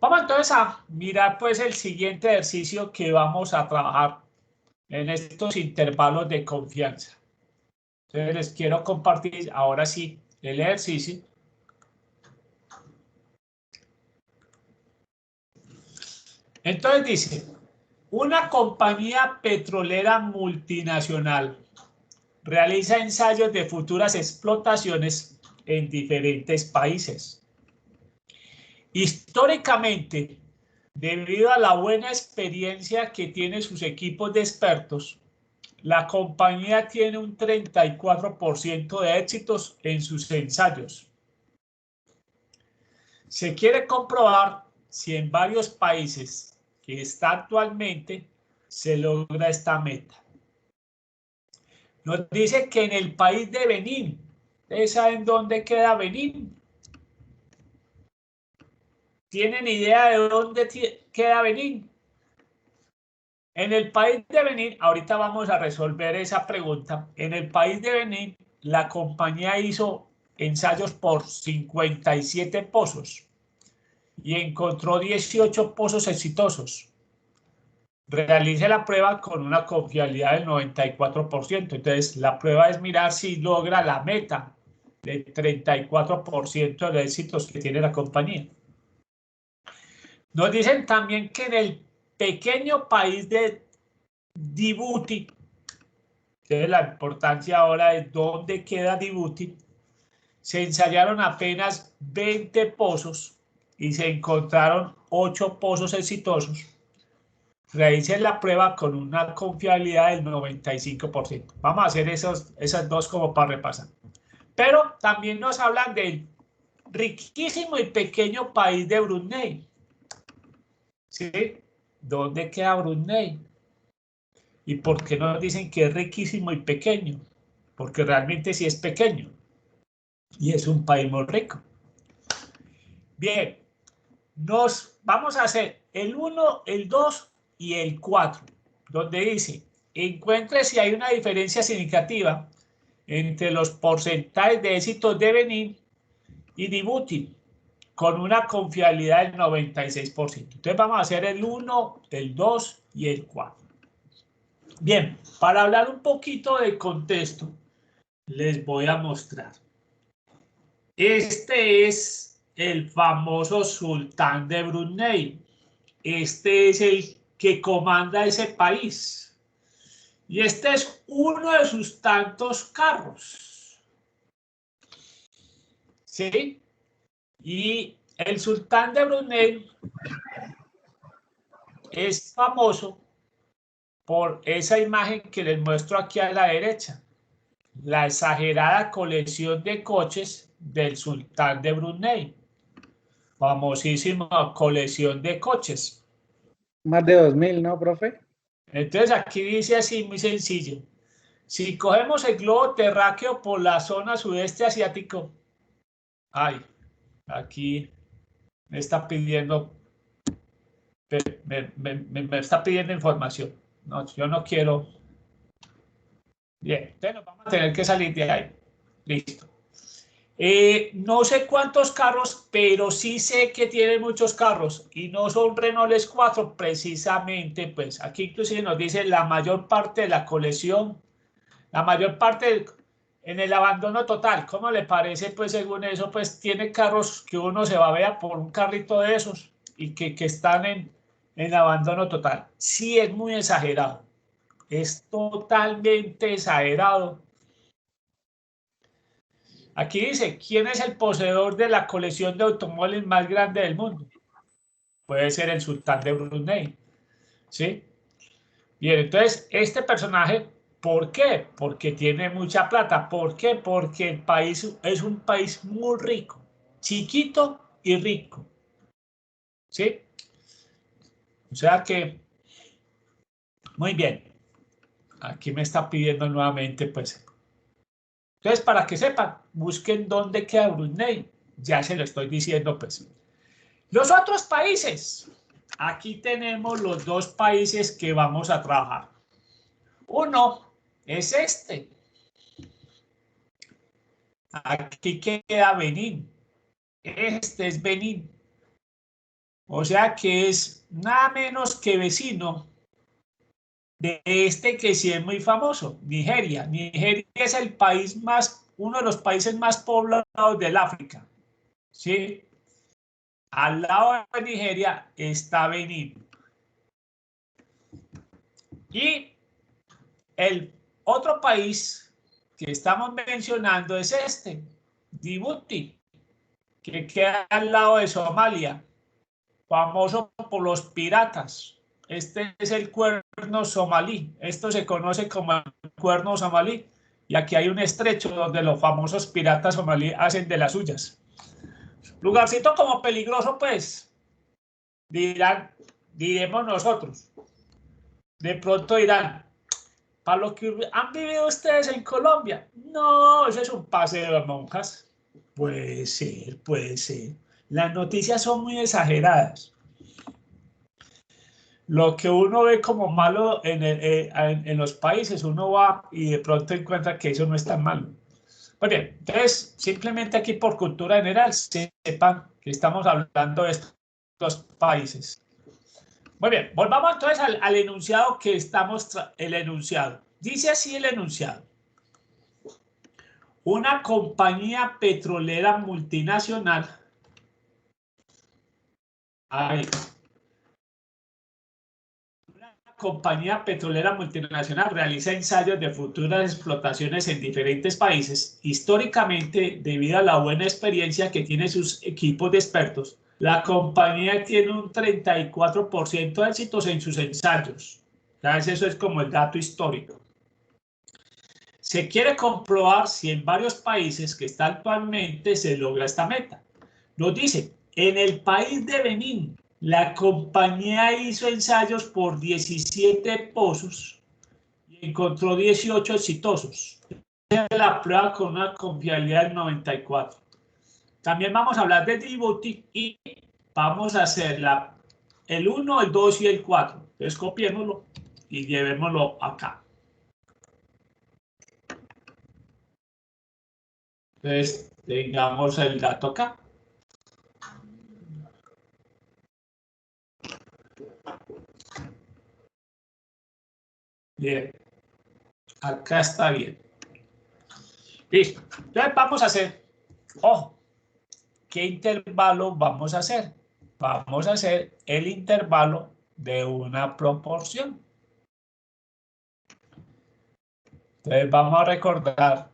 Vamos entonces a mirar pues el siguiente ejercicio que vamos a trabajar en estos intervalos de confianza. Entonces les quiero compartir ahora sí el ejercicio. Entonces dice, una compañía petrolera multinacional realiza ensayos de futuras explotaciones en diferentes países. Históricamente, debido a la buena experiencia que tienen sus equipos de expertos, la compañía tiene un 34% de éxitos en sus ensayos. Se quiere comprobar si en varios países que está actualmente se logra esta meta. Nos dice que en el país de Benín, ¿ustedes saben dónde queda Benín? ¿Tienen idea de dónde queda Benín? En el país de Benín, ahorita vamos a resolver esa pregunta. En el país de Benín, la compañía hizo ensayos por 57 pozos y encontró 18 pozos exitosos. Realice la prueba con una confiabilidad del 94%. Entonces, la prueba es mirar si logra la meta del 34% de éxitos que tiene la compañía. Nos dicen también que en el pequeño país de Djibouti, que es la importancia ahora de dónde queda Djibouti, se ensayaron apenas 20 pozos y se encontraron 8 pozos exitosos. Realicen la prueba con una confiabilidad del 95%. Vamos a hacer esas dos como para repasar. Pero también nos hablan del riquísimo y pequeño país de Brunei. ¿Sí? ¿Dónde queda Brunei? ¿Y por qué nos dicen que es riquísimo y pequeño? Porque realmente sí es pequeño y es un país muy rico. Bien, nos vamos a hacer el 1, el 2 y el 4, donde dice, encuentre si hay una diferencia significativa entre los porcentajes de éxitos de Benín y Djibouti, con una confiabilidad del 96%. Entonces vamos a hacer el 1, el 2 y el 4. Bien, para hablar un poquito del contexto, les voy a mostrar. Este es el famoso sultán de Brunei. Este es el que comanda ese país. Y este es uno de sus tantos carros. ¿Sí? Y el sultán de Brunei es famoso por esa imagen que les muestro aquí a la derecha. La exagerada colección de coches del sultán de Brunei. Famosísima colección de coches. Más de 2000, ¿no, profe? Entonces aquí dice así, muy sencillo. Si cogemos el globo terráqueo por la zona sudeste asiático, ay, aquí me está pidiendo, me está pidiendo información. No, yo no quiero. Bien, entonces nos vamos a tener que salir de ahí. Listo. No sé cuántos carros, pero sí sé que tiene muchos carros y no son Renault 4 precisamente, pues aquí inclusive nos dice la mayor parte de la colección, la mayor parte en el abandono total. ¿Cómo le parece? Pues según eso, pues tiene carros que uno se va a ver por un carrito de esos y que están en abandono total. Sí, es muy exagerado, es totalmente exagerado. Aquí dice, ¿quién es el poseedor de la colección de automóviles más grande del mundo? Puede ser el sultán de Brunei, ¿sí? Bien, entonces, este personaje, ¿por qué? Porque tiene mucha plata. ¿Por qué? Porque el país es un país muy rico, chiquito y rico, ¿sí? O sea que, muy bien. Aquí me está pidiendo nuevamente, pues. Entonces, para que sepan, busquen dónde queda Brunei. Ya se lo estoy diciendo, pues. Los otros países. Aquí tenemos los dos países que vamos a trabajar. Uno es este. Aquí queda Benín. Este es Benín. O sea que es nada menos que vecino de este que sí es muy famoso, Nigeria. Nigeria es el país uno de los países más poblados del África, ¿sí? Al lado de Nigeria está Benín. Y el otro país que estamos mencionando es este, Djibouti, que queda al lado de Somalia, famoso por los piratas. Este es el cuerno somalí. Esto se conoce como el cuerno somalí. Y aquí hay un estrecho donde los famosos piratas somalí hacen de las suyas. Lugarcito como peligroso, pues, diremos nosotros. De pronto dirán, para lo que han vivido ustedes en Colombia, no, eso es un paseo de monjas. Puede ser, puede ser. Las noticias son muy exageradas. Lo que uno ve como malo en los países, uno va y de pronto encuentra que eso no es tan malo. Muy bien, entonces, simplemente aquí por cultura general, sepan que estamos hablando de estos países. Muy bien, volvamos entonces al enunciado que estamos, el enunciado. Dice así el enunciado. Una compañía petrolera multinacional. Ahí, compañía petrolera multinacional realiza ensayos de futuras explotaciones en diferentes países. Históricamente, debido a la buena experiencia que tienen sus equipos de expertos, la compañía tiene un 34% de éxitos en sus ensayos. Entonces, eso es como el dato histórico. Se quiere comprobar si en varios países que está actualmente se logra esta meta. Nos dice, en el país de Benín, la compañía hizo ensayos por 17 pozos y encontró 18 exitosos. La prueba con una confiabilidad del 94. También vamos a hablar de Djibouti y vamos a hacer el 1, el 2 y el 4. Entonces copiémoslo y llevémoslo acá. Entonces tengamos el dato acá. Bien, acá está bien. Listo. Entonces vamos a hacer, ojo, ¿qué intervalo vamos a hacer? Vamos a hacer el intervalo de una proporción. Entonces vamos a recordar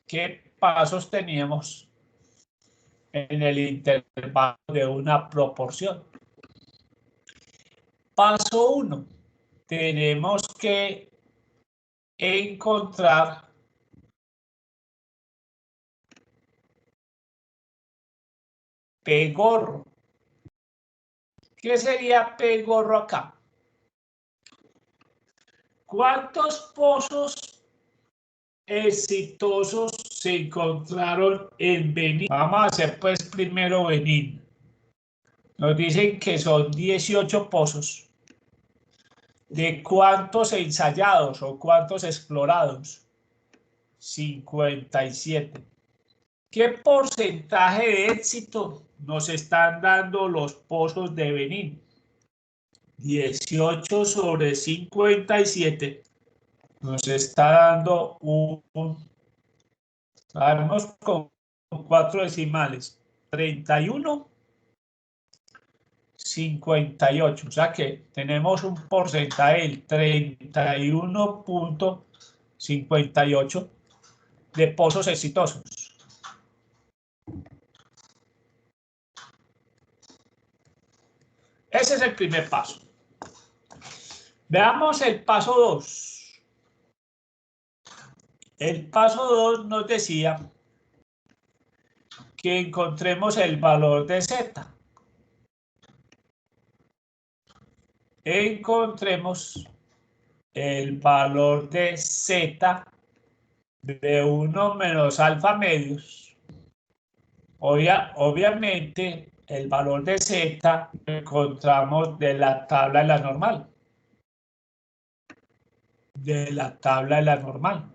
qué pasos teníamos en el intervalo de una proporción. Paso 1. Tenemos que encontrar P gorro. ¿Qué sería P gorro acá? ¿Cuántos pozos exitosos se encontraron en Benín? Vamos a hacer pues primero Benín. Nos dicen que son 18 pozos. ¿De cuántos ensayados o cuántos explorados? 57. ¿Qué porcentaje de éxito nos están dando los pozos de Benín? 18 sobre 57 nos está dando sabemos con 4 decimales, 31,58. O sea que tenemos un porcentaje del 31,58 de pozos exitosos. Ese es el primer paso. Veamos el paso 2. El paso 2 nos decía que encontremos el valor de Z. Encontremos el valor de Z de 1 menos alfa medios. Obviamente, el valor de Z lo encontramos de la tabla de la normal. De la tabla de la normal.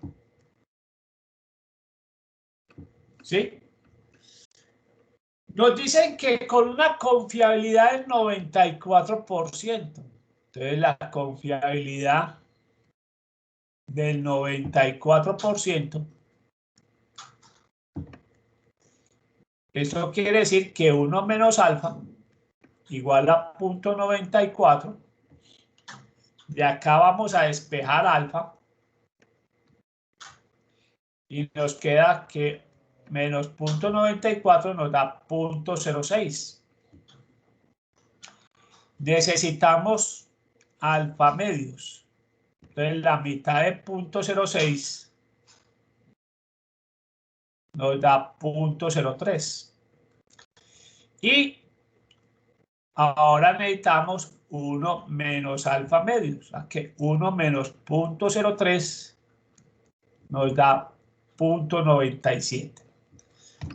¿Sí? Nos dicen que con una confiabilidad del 94%. Entonces, la confiabilidad del 94%, eso quiere decir que 1 menos alfa igual a 0.94. De acá vamos a despejar alfa y nos queda que menos 0.94 nos da 0.06. Necesitamos alfa medios. Entonces la mitad de 0.06 nos da 0.03. Y ahora necesitamos 1 menos alfa medios. O sea que 1 menos 0.03 nos da 0.97.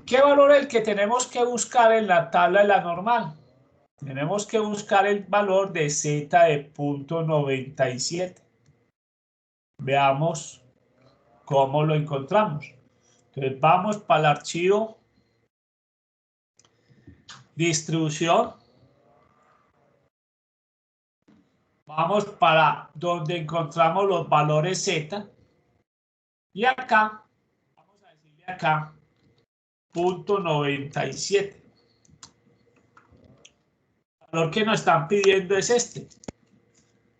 ¿Qué valor es el que tenemos que buscar en la tabla de la normal? Tenemos que buscar el valor de z de 0.97. Veamos cómo lo encontramos. Entonces vamos para el archivo distribución. Vamos para donde encontramos los valores z. Y acá, vamos a decirle acá, 0.97. El valor que nos están pidiendo es este,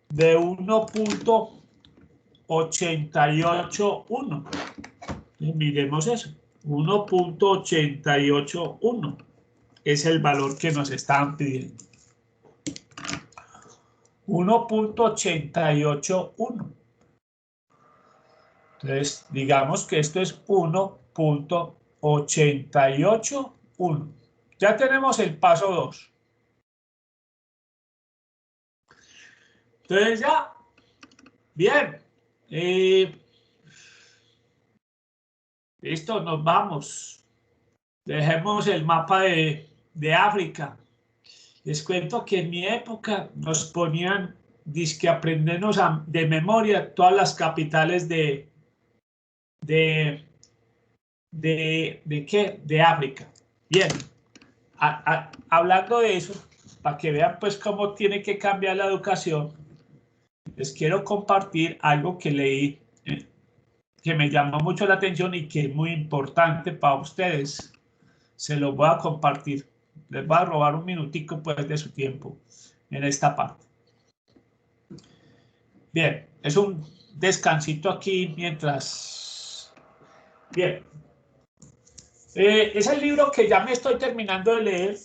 de 1.881. Miremos eso, 1.881 es el valor que nos están pidiendo. 1.881. Entonces, digamos que esto es 1.881. Ya tenemos el paso 2. Entonces ya, bien. Listo, nos vamos. Dejemos el mapa de África. Les cuento que en mi época nos ponían, dizque aprendernos de memoria todas las capitales ¿de qué? De África. Bien, hablando de eso, para que vean pues cómo tiene que cambiar la educación, les quiero compartir algo que leí, que me llamó mucho la atención y que es muy importante para ustedes. Se los voy a compartir. Les voy a robar un minutico pues de su tiempo en esta parte. Bien, es un descansito aquí mientras... Bien. Es el libro que ya me estoy terminando de leer.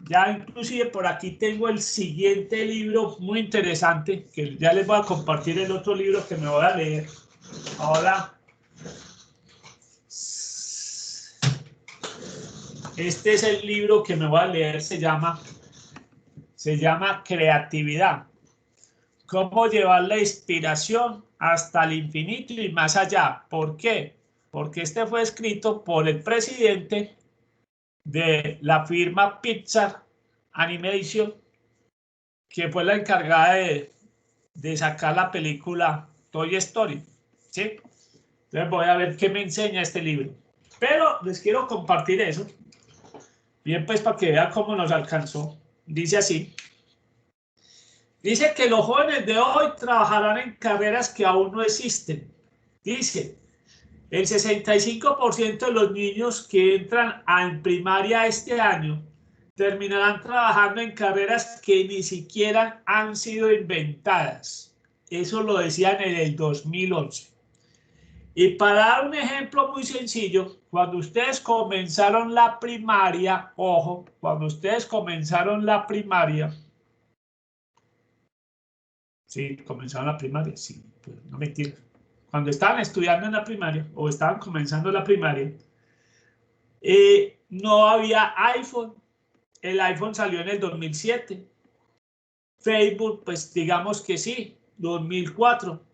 Ya inclusive por aquí tengo el siguiente libro muy interesante, que ya les voy a compartir el otro libro que me voy a leer. Ahora, este es el libro que me voy a leer, se llama Creatividad. Cómo llevar la inspiración hasta el infinito y más allá. ¿Por qué? Porque este fue escrito por el presidente de la firma Pixar Animation, que fue la encargada de sacar la película Toy Story. ¿Sí? Entonces voy a ver qué me enseña este libro. Pero les quiero compartir eso. Bien, pues para que vean cómo nos alcanzó. Dice así. Dice que los jóvenes de hoy trabajarán en carreras que aún no existen. Dice, el 65% de los niños que entran en primaria este año terminarán trabajando en carreras que ni siquiera han sido inventadas. Eso lo decían en el 2011. Y para dar un ejemplo muy sencillo, cuando ustedes comenzaron la primaria, ojo, cuando ustedes comenzaron la primaria, sí, comenzaron la primaria, sí, pues no mentiras. Cuando estaban estudiando en la primaria o estaban comenzando la primaria, no había iPhone. El iPhone salió en el 2007. Facebook, pues digamos que sí, 2004.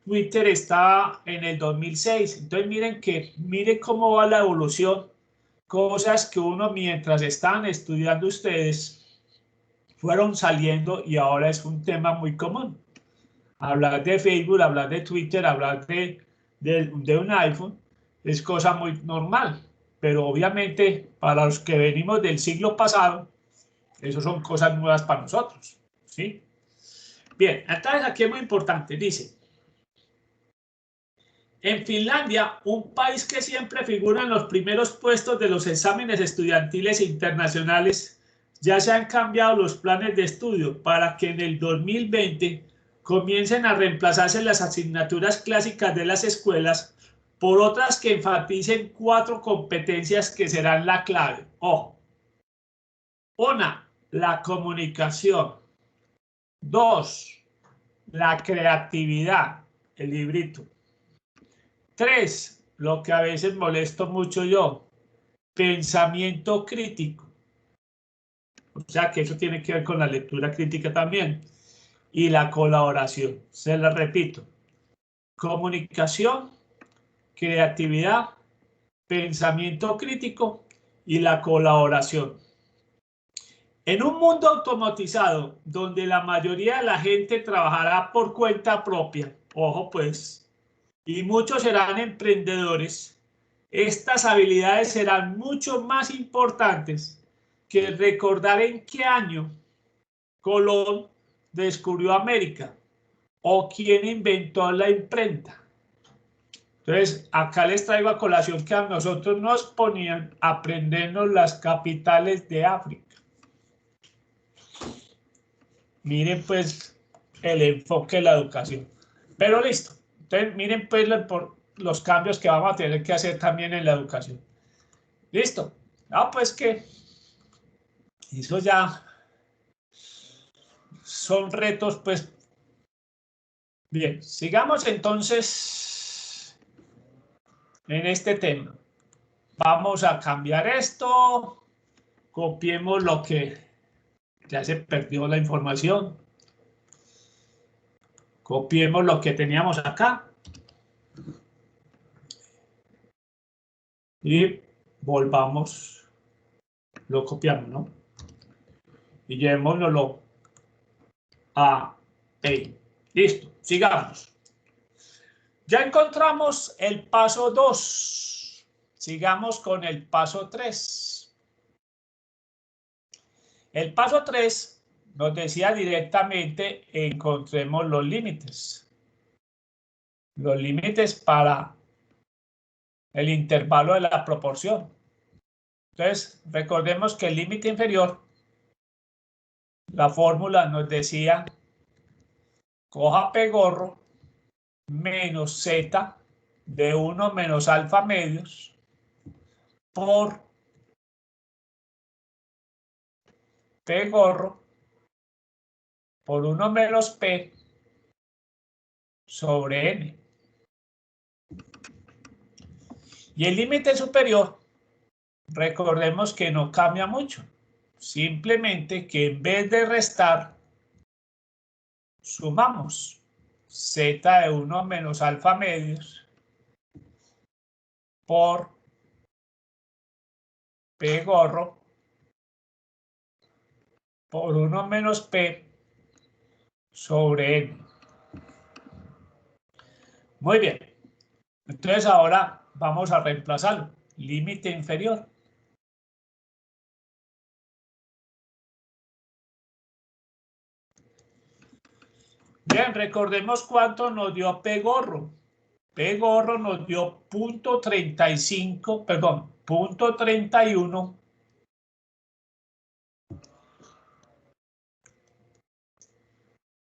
Twitter estaba en el 2006. Entonces miren cómo va la evolución. Cosas que uno mientras estaban estudiando ustedes fueron saliendo y ahora es un tema muy común. Hablar de Facebook, hablar de Twitter, hablar de un iPhone es cosa muy normal. pero obviamente para los que venimos del siglo pasado, eso son cosas nuevas para nosotros, ¿sí? Bien, entonces aquí es muy importante, dice, en Finlandia, un país que siempre figura en los primeros puestos de los exámenes estudiantiles internacionales, ya se han cambiado los planes de estudio para que en el 2020 comiencen a reemplazarse las asignaturas clásicas de las escuelas por otras que enfaticen 4 competencias que serán la clave. Ojo. 1, la comunicación. 2, la creatividad, el librito. 3, lo que a veces molesto mucho yo, pensamiento crítico. O sea que eso tiene que ver con la lectura crítica también. Y la colaboración. Se la repito. Comunicación, creatividad, pensamiento crítico y la colaboración. En un mundo automatizado, donde la mayoría de la gente trabajará por cuenta propia, ojo pues, y muchos serán emprendedores, estas habilidades serán mucho más importantes que recordar en qué año Colón descubrió América o quién inventó la imprenta. Entonces, acá les traigo a colación que a nosotros nos ponían a aprendernos las capitales de África. Miren pues el enfoque de la educación. Pero listo. Entonces, miren pues los cambios que vamos a tener que hacer también en la educación. Listo. Ah, pues que eso ya son retos, pues. Bien, sigamos entonces en este tema. Vamos a cambiar esto. Copiemos lo que ya se perdió la información. Copiemos lo que teníamos acá. Y volvamos. Lo copiamos, ¿no? Y llevémoslo a Paint. Listo, sigamos. Ya encontramos el paso 2. Sigamos con el paso 3. El paso 3 nos decía directamente encontremos los límites. Los límites para el intervalo de la proporción. Entonces, recordemos que el límite inferior, la fórmula nos decía coja P gorro menos Z de 1 menos alfa medios por P gorro por 1 menos P sobre N. Y el límite superior, recordemos que no cambia mucho. Simplemente que en vez de restar, sumamos Z de 1 menos alfa medios por P gorro por 1 menos P sobre N. Muy bien. Entonces ahora vamos a reemplazarlo. Límite inferior. Bien, recordemos cuánto nos dio P gorro. P gorro nos dio 0.35, perdón, 0.31.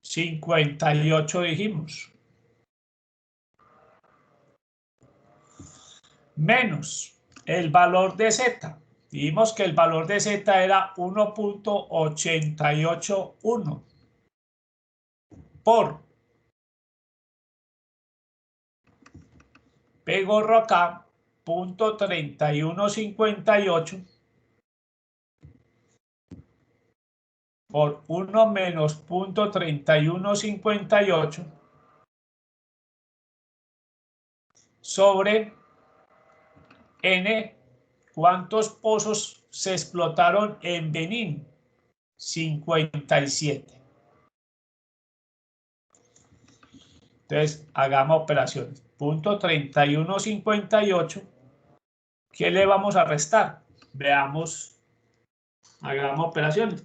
58 dijimos. Menos el valor de Z. Dijimos que el valor de Z era 1.881 por P gorro acá, 0.3158 por 1 menos 0.3158 sobre N. ¿Cuántos pozos se explotaron en Benín? 57. Entonces, hagamos operaciones. 0.3158 ¿Qué le vamos a restar? Veamos, hagamos operaciones.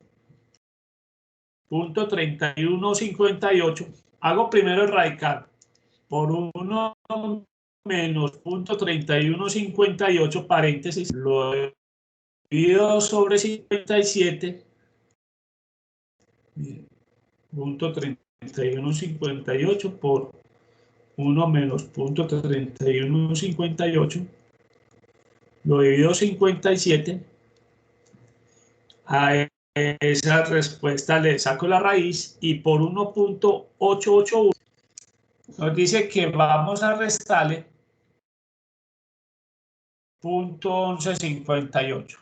Punto 3158. Hago primero el radical. Por 1 menos punto 3158, paréntesis, lo divido sobre 57. Punto 3158 por 1 menos punto 3158. Lo divido 57. A esa respuesta le saco la raíz y por 1.881 nos dice que vamos a restarle 0.1158.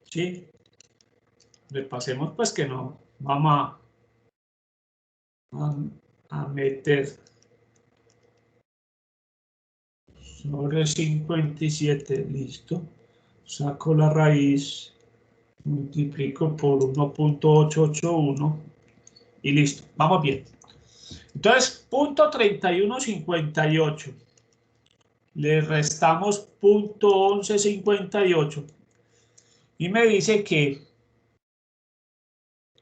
¿Sí? Repasemos pues que no vamos a meter sobre 57, listo. Saco la raíz, multiplico por 1.881 y listo, vamos bien. Entonces, punto 3158, le restamos punto 1158 y me dice que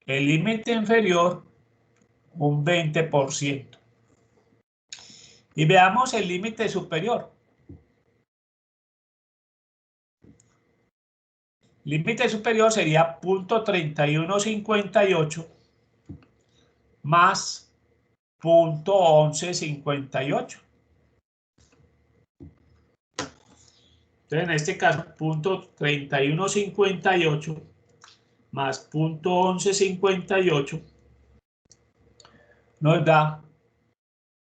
el límite inferior un 20%. Y veamos el límite superior. Límite superior sería punto 3158 más punto 1158. Entonces, en este caso, punto 3158 más punto 1158 nos da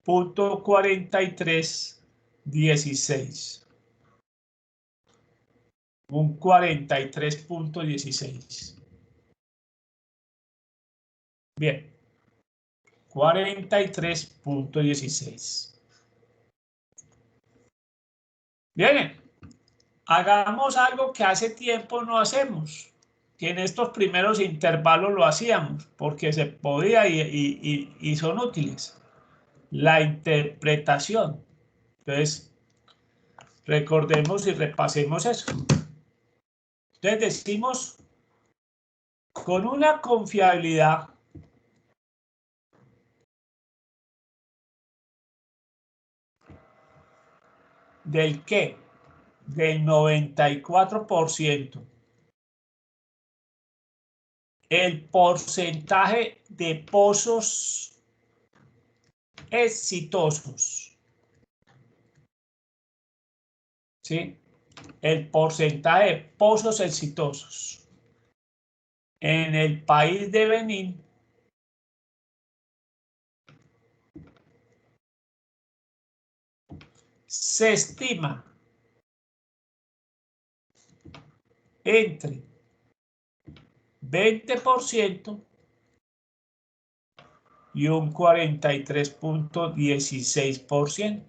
punto 4316. Un 43.16. Bien. 43.16. Bien. Hagamos algo que hace tiempo no hacemos, que en estos primeros intervalos lo hacíamos, porque se podía y son útiles. La interpretación. Entonces, recordemos y repasemos eso. Entonces decimos, con una confiabilidad del ¿qué? Del 94%. El porcentaje de pozos exitosos. ¿Sí? El porcentaje de pozos exitosos en el país de Benín se estima entre 20% y un 43.16%.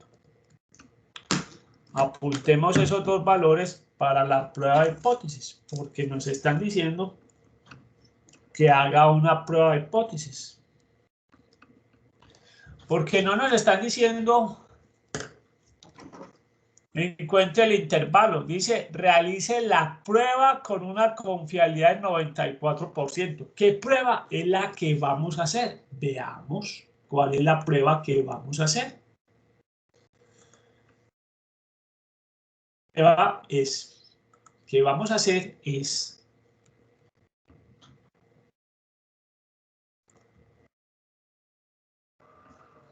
Apuntemos esos dos valores para la prueba de hipótesis, porque nos están diciendo que haga una prueba de hipótesis. Porque no nos están diciendo encuentre el intervalo. Dice, realice la prueba con una confiabilidad del 94%. ¿Qué prueba es la que vamos a hacer? Veamos cuál es la prueba que vamos a hacer. La prueba que vamos a hacer es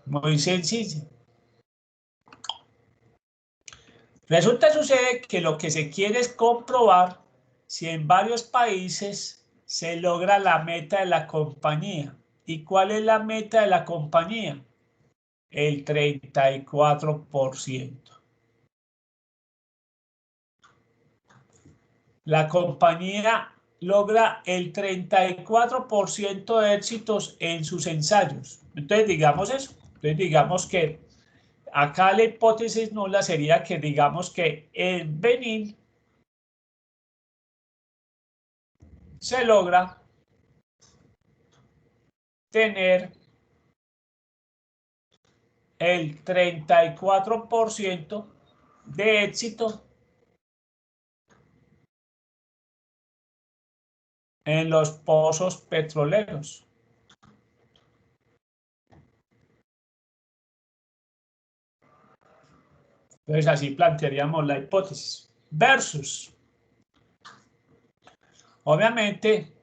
muy sencilla. Sucede que lo que se quiere es comprobar si en varios países se logra la meta de la compañía. ¿Y cuál es la meta de la compañía? El 34%. La compañía logra el 34% de éxitos en sus ensayos. Entonces, digamos eso. Entonces, digamos que acá la hipótesis nula sería que digamos que en Benín se logra tener el 34% de éxito en los pozos petroleros. Entonces así plantearíamos la hipótesis. Versus, obviamente,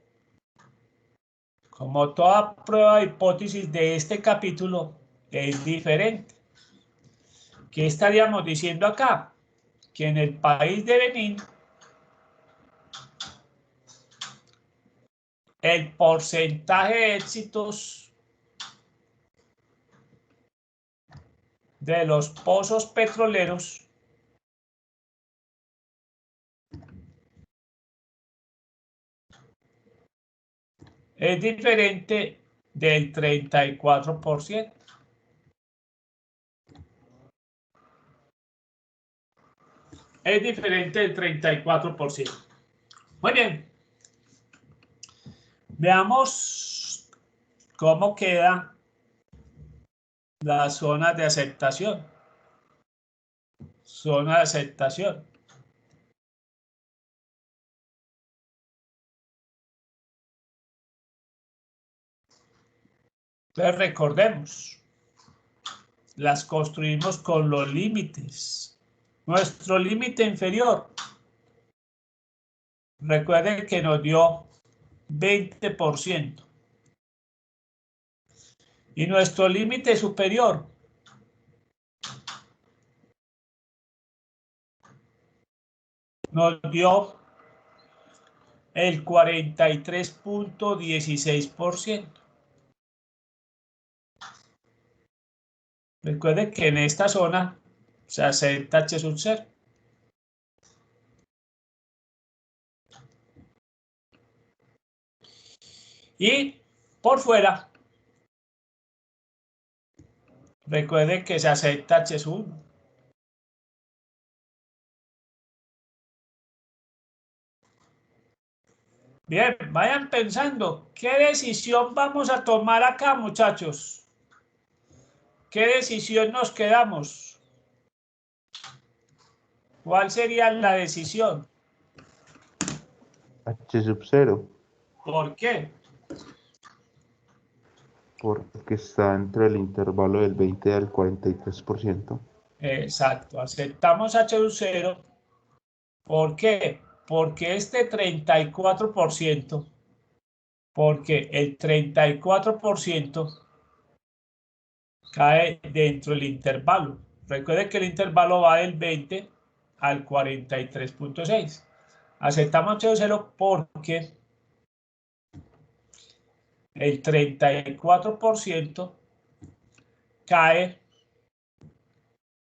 como toda prueba de hipótesis de este capítulo es diferente. ¿Qué estaríamos diciendo acá? Que en el país de Benín el porcentaje de éxitos de los pozos petroleros es diferente del 34%. Es diferente del 34%. Muy bien. Veamos cómo queda la zona de aceptación. Zona de aceptación. Entonces recordemos, las construimos con los límites. Nuestro límite inferior, recuerden que nos dio 20%. Y nuestro límite superior, nos dio el 43.16%. Recuerden que en esta zona se acepta H sub 0. Y por fuera, recuerden que se acepta H sub 1. Bien, vayan pensando, ¿qué decisión vamos a tomar acá, muchachos? ¿Qué decisión nos quedamos? ¿Cuál sería la decisión? H sub 0, ¿Por qué? porque está entre el intervalo del 20 al 43%. Exacto, aceptamos H sub 0. ¿Por qué? Porque este 34%, porque el 34% cae dentro del intervalo. Recuerde que el intervalo va del 20 al 43.6. Aceptamos H sub 0 porque el 34% cae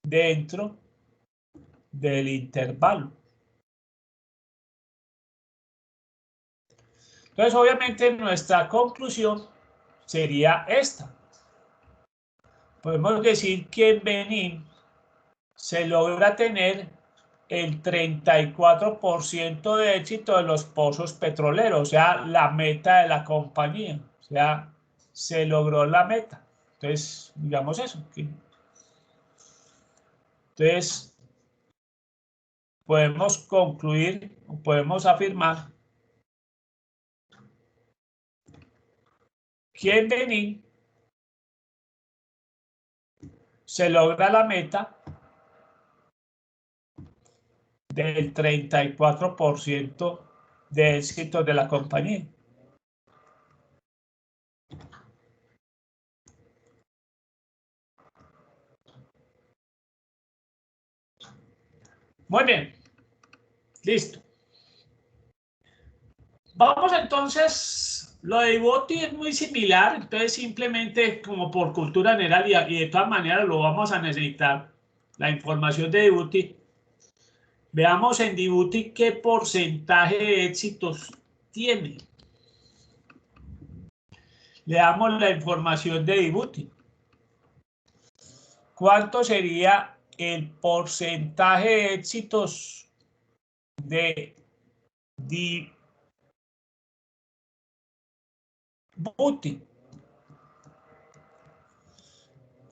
dentro del intervalo. Entonces, obviamente, nuestra conclusión sería esta. Podemos decir que en Benín se logra tener el 34% de éxito de los pozos petroleros, o sea, la meta de la compañía. O sea, se logró la meta. Entonces, digamos eso. Entonces, podemos concluir, podemos afirmar que en Benín se logra la meta del 34% de éxito de la compañía. Muy bien, listo. Vamos entonces, lo de IoT es muy similar, entonces simplemente como por cultura general y de todas maneras lo vamos a necesitar, la información de Dibuti. Veamos en Dibuti qué porcentaje de éxitos tiene. Le damos la información de Dibuti. ¿Cuánto sería el porcentaje de éxitos de Dibuti?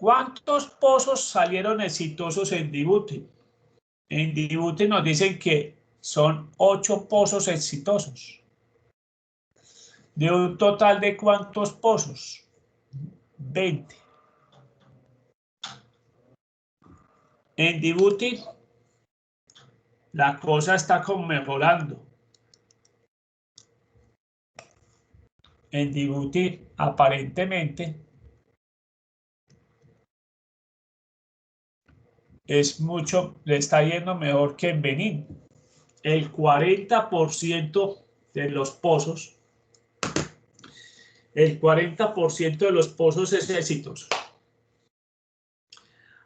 ¿Cuántos pozos salieron exitosos en Djibouti? En Djibouti nos dicen que son 8 pozos exitosos. ¿De un total de cuántos pozos? 20. En Djibouti la cosa está como mejorando. En Djibouti aparentemente le está yendo mejor que en Benín. El 40% de los pozos, el 40% de los pozos es exitoso.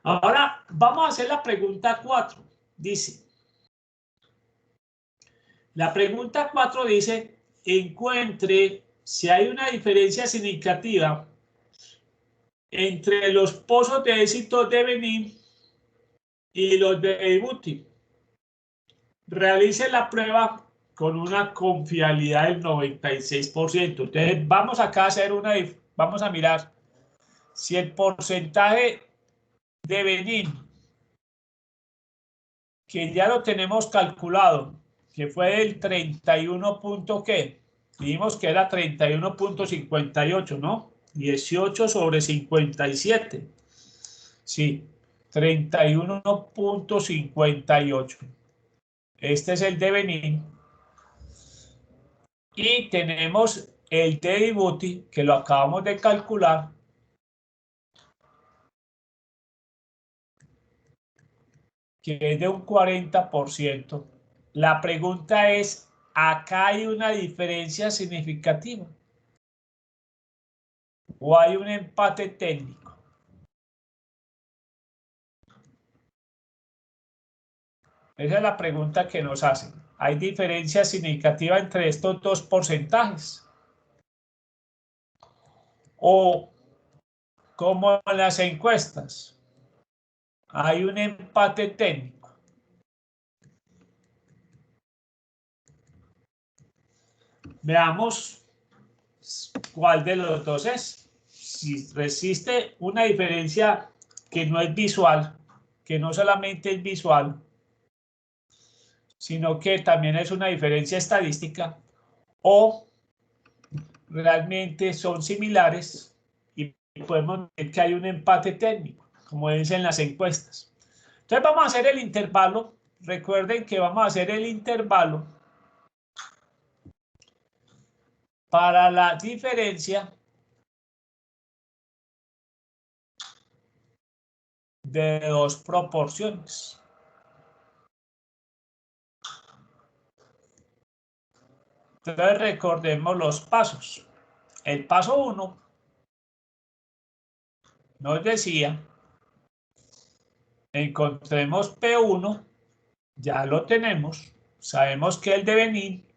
Ahora vamos a hacer la pregunta 4. Dice, la pregunta 4 dice, encuentre si hay una diferencia significativa entre los pozos de éxito de Benín y los de Djibouti. Realice la prueba con una confiabilidad del 96%. Entonces vamos acá a hacer vamos a mirar si el porcentaje de Benín, que ya lo tenemos calculado, que fue del 31 punto ¿qué? Dijimos que era 31.58, ¿no? 18 sobre 57. Sí, 31.58. Este es el de Benín. Y tenemos el de Djibouti, que lo acabamos de calcular, que es de un 40%. La pregunta es, ¿acá hay una diferencia significativa? ¿O hay un empate técnico? Esa es la pregunta que nos hacen. ¿Hay diferencia significativa entre estos dos porcentajes? ¿O como en las encuestas, hay un empate técnico? Veamos cuál de los dos es. Si existe una diferencia que no es visual, que no solamente es visual, sino que también es una diferencia estadística, o realmente son similares y podemos ver que hay un empate técnico, como dicen las encuestas. Entonces vamos a hacer el intervalo. Recuerden que vamos a hacer el intervalo para la diferencia de dos proporciones. Entonces recordemos los pasos. El paso 1 nos decía, encontremos P1, ya lo tenemos, sabemos que el devenir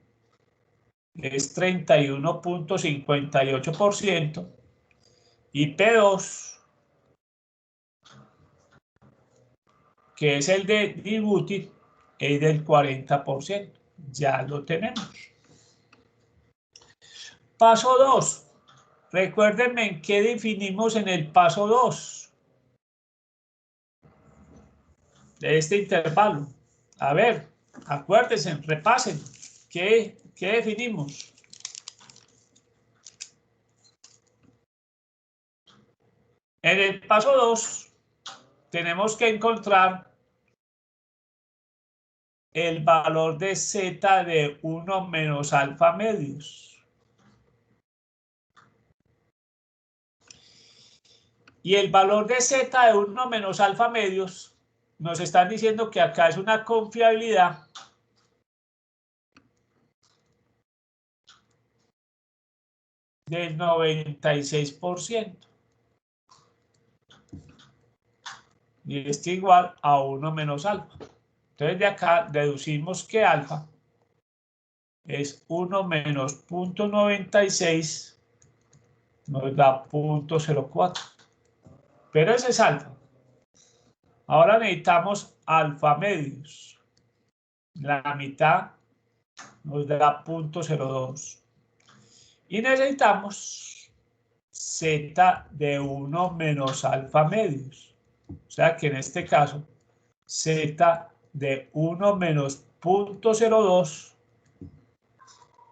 es 31.58% y P2, que es el de Djibouti, es del 40%, ya lo tenemos. Paso 2. Recuérdenme qué definimos en el paso 2 de este intervalo. A ver, acuérdense, repasen. ¿Qué definimos? En el paso 2 tenemos que encontrar el valor de z de 1 menos alfa medios. Y el valor de z de 1 menos alfa medios nos están diciendo que acá es una confiabilidad del 96%. Y esto igual a 1 menos alfa. Entonces de acá deducimos que alfa es 1 menos 0.96, nos da 0.04. Pero ese es alfa. Ahora necesitamos alfa medios. La mitad nos da 0.02. Y necesitamos Z de 1 menos alfa medios. O sea que en este caso, Z de 1 menos 0.02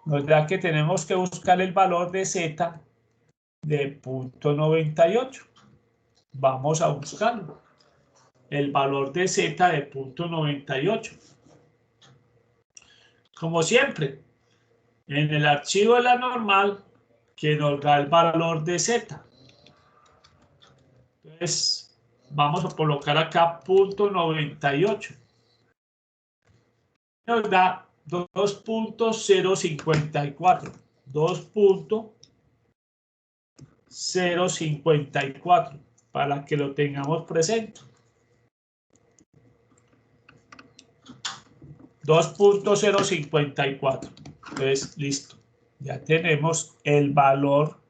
nos da que tenemos que buscar el valor de Z de 0.98. Vamos a buscarlo. El valor de Z de 0.98. Como siempre, en el archivo de la normal que nos da el valor de Z. Entonces, vamos a colocar acá 0.98. Nos da 2.054. 2.054 para que lo tengamos presente. 2.054. Entonces, listo. Ya tenemos el valor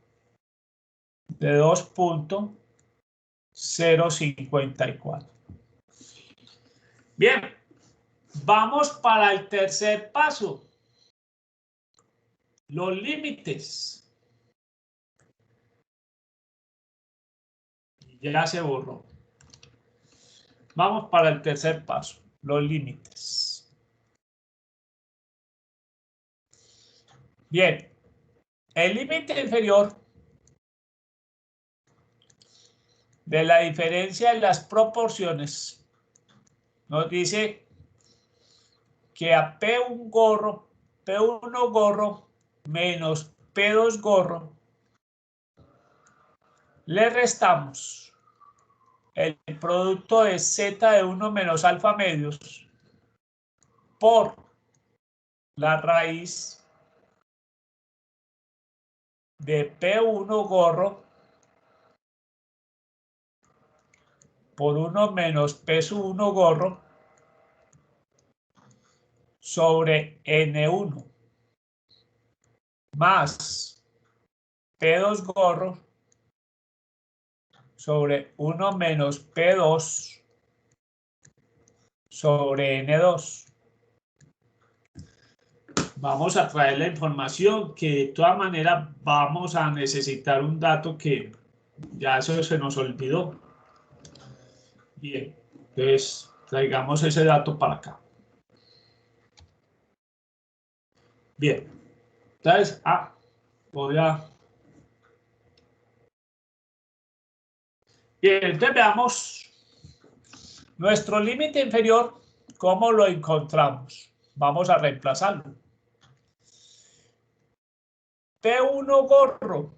de 2.054. Bien, vamos para el tercer paso. Los límites. Ya se borró. Vamos para el tercer paso. Los límites. Bien, el límite inferior de la diferencia en las proporciones nos dice que a P1 gorro menos P2 gorro le restamos el producto de Z de 1 menos alfa medios por la raíz de P1 gorro por 1 menos P1 gorro sobre N1 más P2 gorro sobre 1 menos P2 sobre N2. Vamos a traer la información que de todas maneras vamos a necesitar un dato que ya eso se nos olvidó. Bien, entonces traigamos ese dato para acá. Bien, entonces, voy a... Bien, entonces veamos nuestro límite inferior, ¿cómo lo encontramos? Vamos a reemplazarlo. P1 gorro,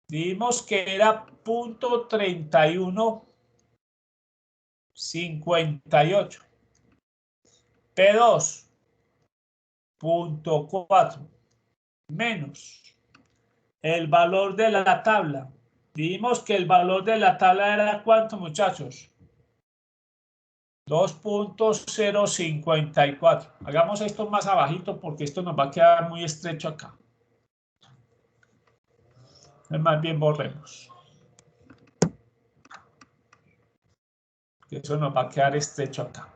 dijimos que era 0.3158. P2, 0.4 menos el valor de la tabla. Dijimos que el valor de la tabla era ¿cuánto, muchachos? 2.054. Hagamos esto más abajito porque esto nos va a quedar muy estrecho acá. Más bien borremos. Eso nos va a quedar estrecho acá.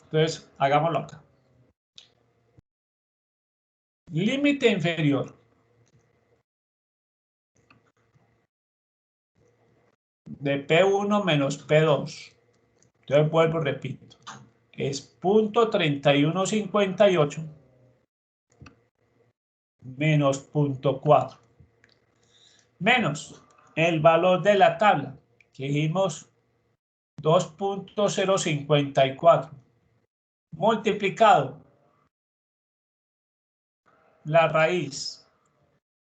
Entonces, hagámoslo acá. Límite inferior de P1 menos P2. Entonces, vuelvo, repito. Es 0.3158 menos 0.4. Menos el valor de la tabla, que dijimos 2.054. Multiplicado la raíz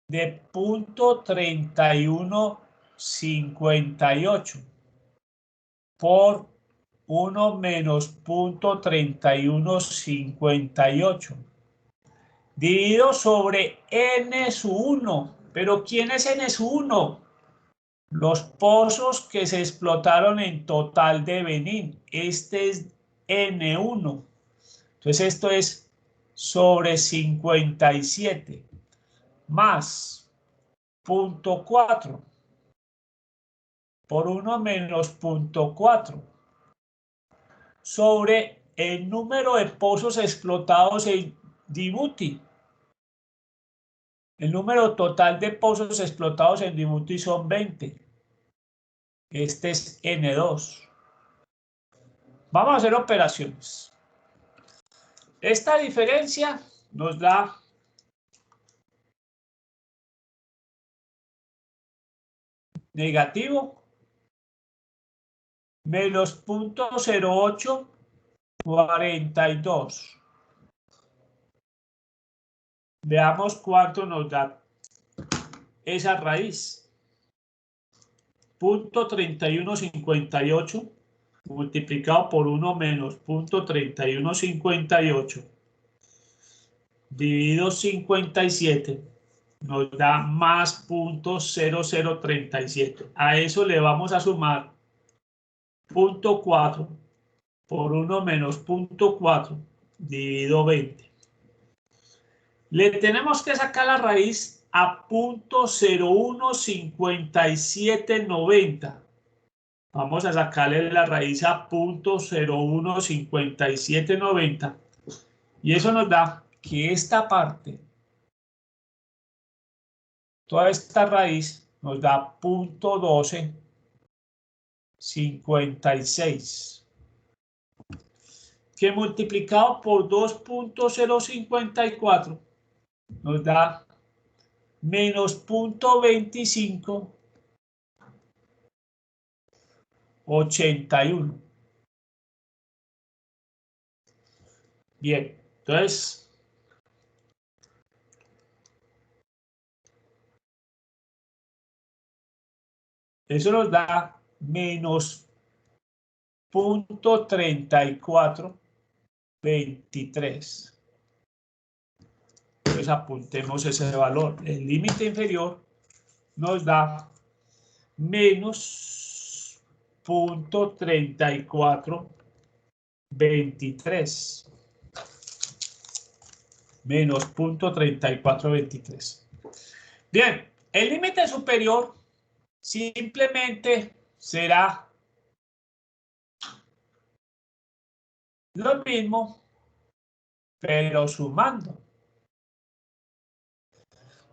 de 0.3158 por 1 menos 0.3158 dividido sobre n sub 1. ¿Pero quién es n sub 1? Los pozos que se explotaron en total de Benín. Este es N1. Entonces esto es sobre 57 más 0.4 por 1 menos 0.4 sobre el número de pozos explotados en Djibouti. El número total de pozos explotados en Djibouti son 20. Este es N2. Vamos a hacer operaciones. Esta diferencia nos da negativo menos 0.0842. Veamos cuánto nos da esa raíz. 0.3158 multiplicado por 1 menos 0.3158 dividido 57 nos da más 0.0037. A eso le vamos a sumar 0.4 por 1 menos 0.4 dividido 20. Le tenemos que sacar la raíz a 0.015790. Vamos a sacarle la raíz a 0.015790. Y eso nos da que esta parte, toda esta raíz, nos da 0.1256. Que multiplicado por 2.054 nos da menos 0.2581. Bien, entonces eso nos da menos 0.3423. Entonces apuntemos ese valor. El límite inferior nos da menos 0.3423. Menos 0.3423. Bien, el límite superior simplemente será lo mismo, pero sumando.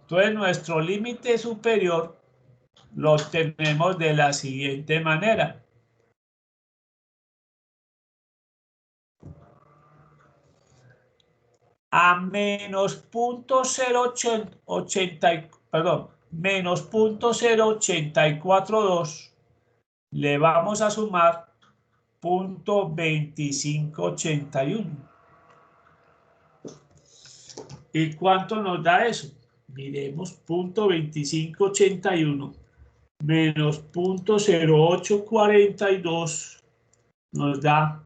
Entonces nuestro límite superior lo obtenemos de la siguiente manera. A menos 0.0842 le vamos a sumar 0.2581. ¿Y cuánto nos da eso? Miremos, 0.2581 menos 0.0842 nos da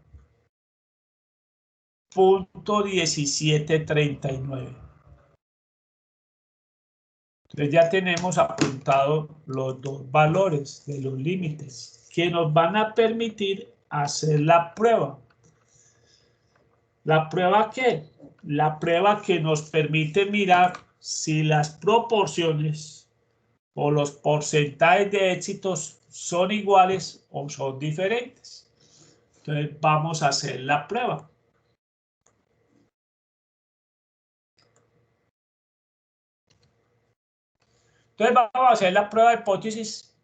0.1739. Entonces ya tenemos apuntado los dos valores de los límites que nos van a permitir hacer la prueba. ¿La prueba qué? La prueba que nos permite mirar si las proporciones o los porcentajes de éxitos son iguales o son diferentes. Entonces vamos a hacer la prueba. Entonces vamos a hacer la prueba de hipótesis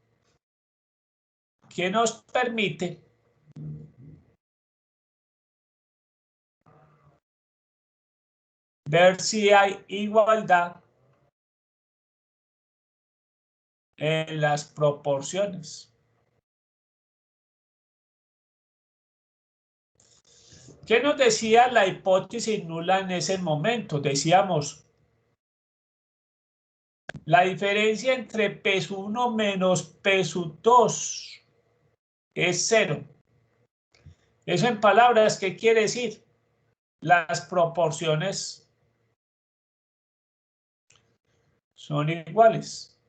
que nos permite ver si hay igualdad en las proporciones. ¿Qué nos decía la hipótesis nula en ese momento? Decíamos, la diferencia entre P1 menos P2 es 0. Eso en palabras, ¿qué quiere decir? Las proporciones son iguales.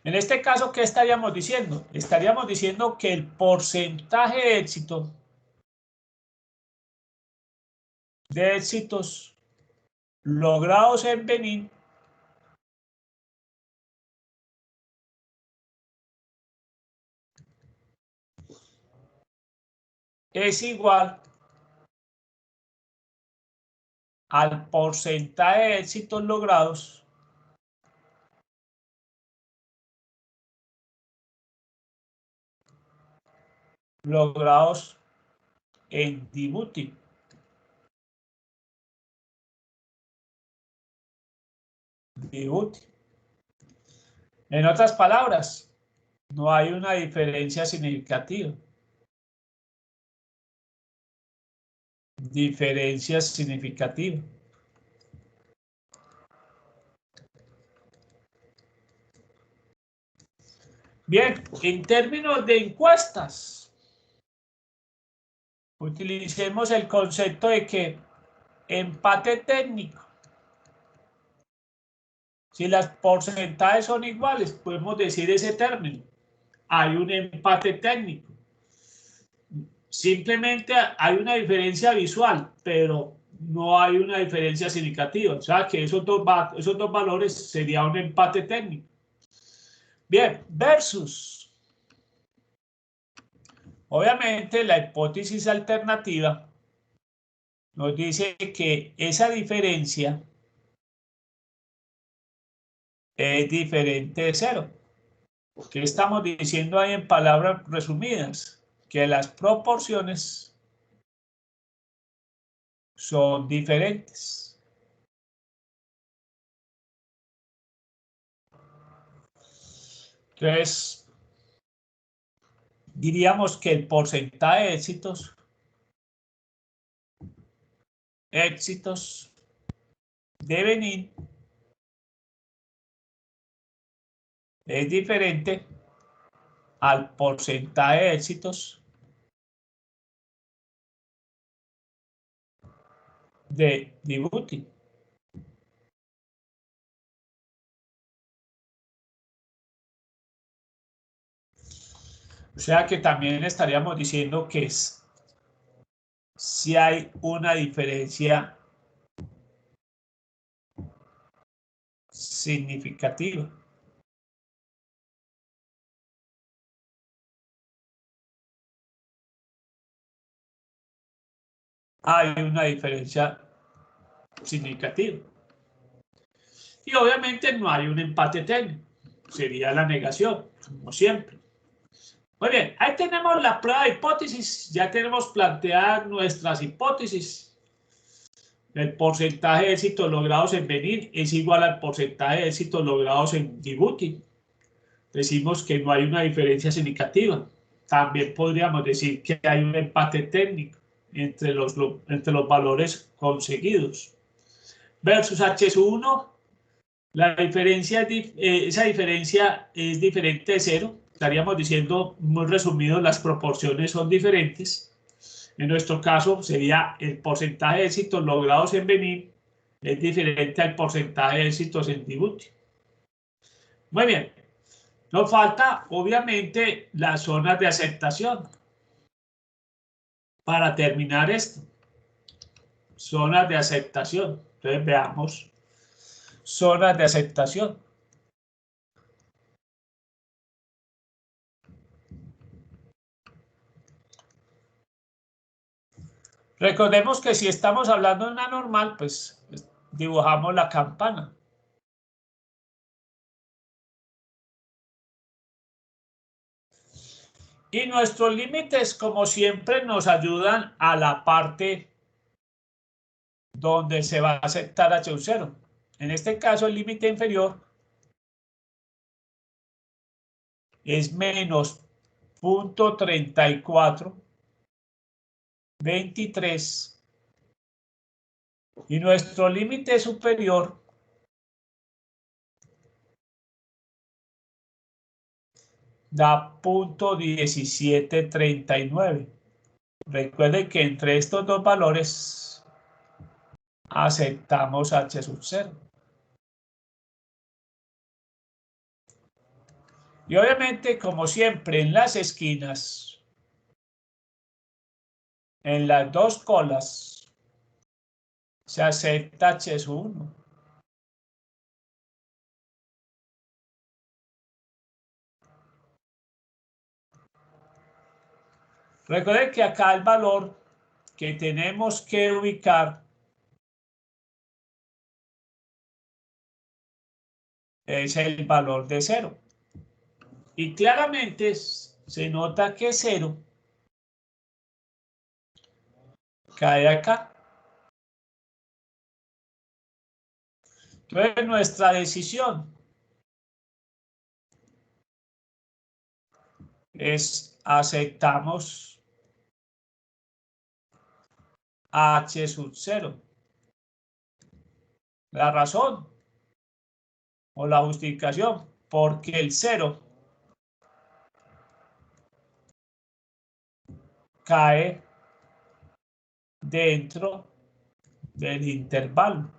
En este caso, ¿qué estaríamos diciendo? Estaríamos diciendo que el porcentaje de éxito de éxitos logrados en Benín es igual al porcentaje de éxitos logrados en debuting. En otras palabras, no hay una diferencia significativa. Diferencia significativa. Bien, en términos de encuestas, utilicemos el concepto de que empate técnico. Si los porcentajes son iguales, podemos decir ese término. Hay un empate técnico. Simplemente hay una diferencia visual, pero no hay una diferencia significativa. O sea que esos dos valores sería un empate técnico. Bien, versus. Obviamente la hipótesis alternativa nos dice que esa diferencia es diferente de cero. ¿Qué estamos diciendo ahí en palabras resumidas? Que las proporciones son diferentes. Entonces, diríamos que el porcentaje de éxitos deben ir es diferente al porcentaje de éxitos de debuting. O sea que también estaríamos diciendo que si hay una diferencia significativa. Hay una diferencia significativa. Y obviamente no hay un empate técnico. Sería la negación, como siempre. Muy bien, ahí tenemos la prueba de hipótesis. Ya tenemos planteadas nuestras hipótesis. El porcentaje de éxitos logrados en venir es igual al porcentaje de éxitos logrados en debuting. Decimos que no hay una diferencia significativa. También podríamos decir que hay un empate técnico entre los valores conseguidos. Versus H1, la diferencia, esa diferencia es diferente de cero. Estaríamos diciendo, muy resumido, las proporciones son diferentes. En nuestro caso sería el porcentaje de éxitos logrados en venir es diferente al porcentaje de éxitos en debuting. Muy bien. Nos falta, obviamente, las zonas de aceptación. Para terminar esto, zonas de aceptación. Entonces veamos zonas de aceptación. Recordemos que si estamos hablando de una normal, pues dibujamos la campana. Y nuestros límites, como siempre, nos ayudan a la parte donde se va a aceptar H0. En este caso, el límite inferior es menos 0.3423 y nuestro límite superior da 0.1739. Recuerden que entre estos dos valores aceptamos H sub 0. Y obviamente, como siempre, en las esquinas, en las dos colas, se acepta H sub 1. Recuerden que acá el valor que tenemos que ubicar es el valor de 0. Y claramente se nota que 0 cae acá. Entonces nuestra decisión es aceptamos H sub 0. La razón o la justificación, porque el 0 cae dentro del intervalo.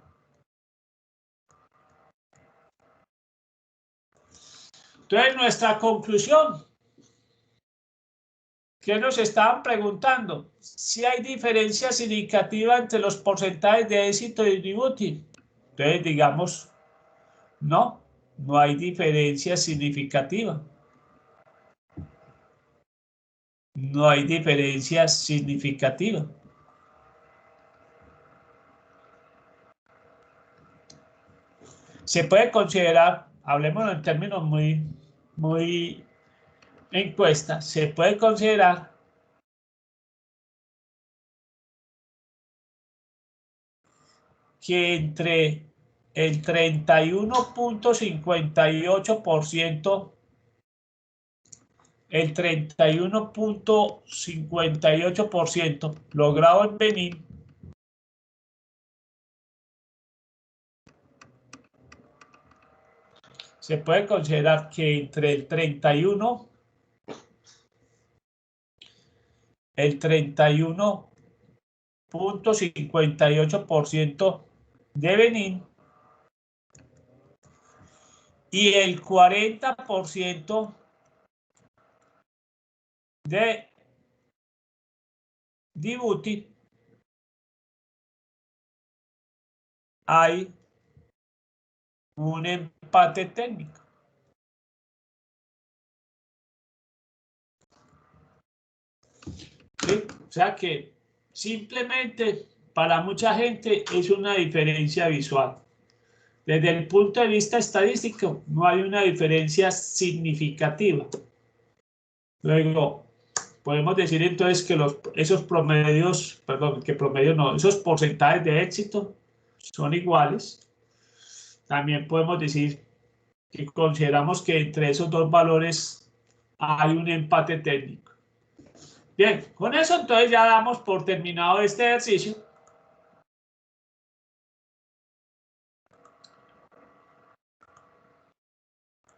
Entonces, nuestra conclusión, ¿qué nos estaban preguntando? Si hay diferencia significativa entre los porcentajes de éxito y inútil. Entonces, digamos, no hay diferencia significativa. No hay diferencia significativa. Se puede considerar, hablemos en términos muy encuesta, se puede considerar que entre el 31.58%, el 31.58% logrado en Benín se puede considerar que entre el 31.58% de Benín y el 40% de Djibouti hay un empate técnico. ¿Sí? O sea que simplemente para mucha gente es una diferencia visual. Desde el punto de vista estadístico no hay una diferencia significativa. Luego, podemos decir entonces que esos promedios, perdón, que promedio no, esos porcentajes de éxito son iguales. También podemos decir que consideramos que entre esos dos valores hay un empate técnico. Bien, con eso entonces ya damos por terminado este ejercicio.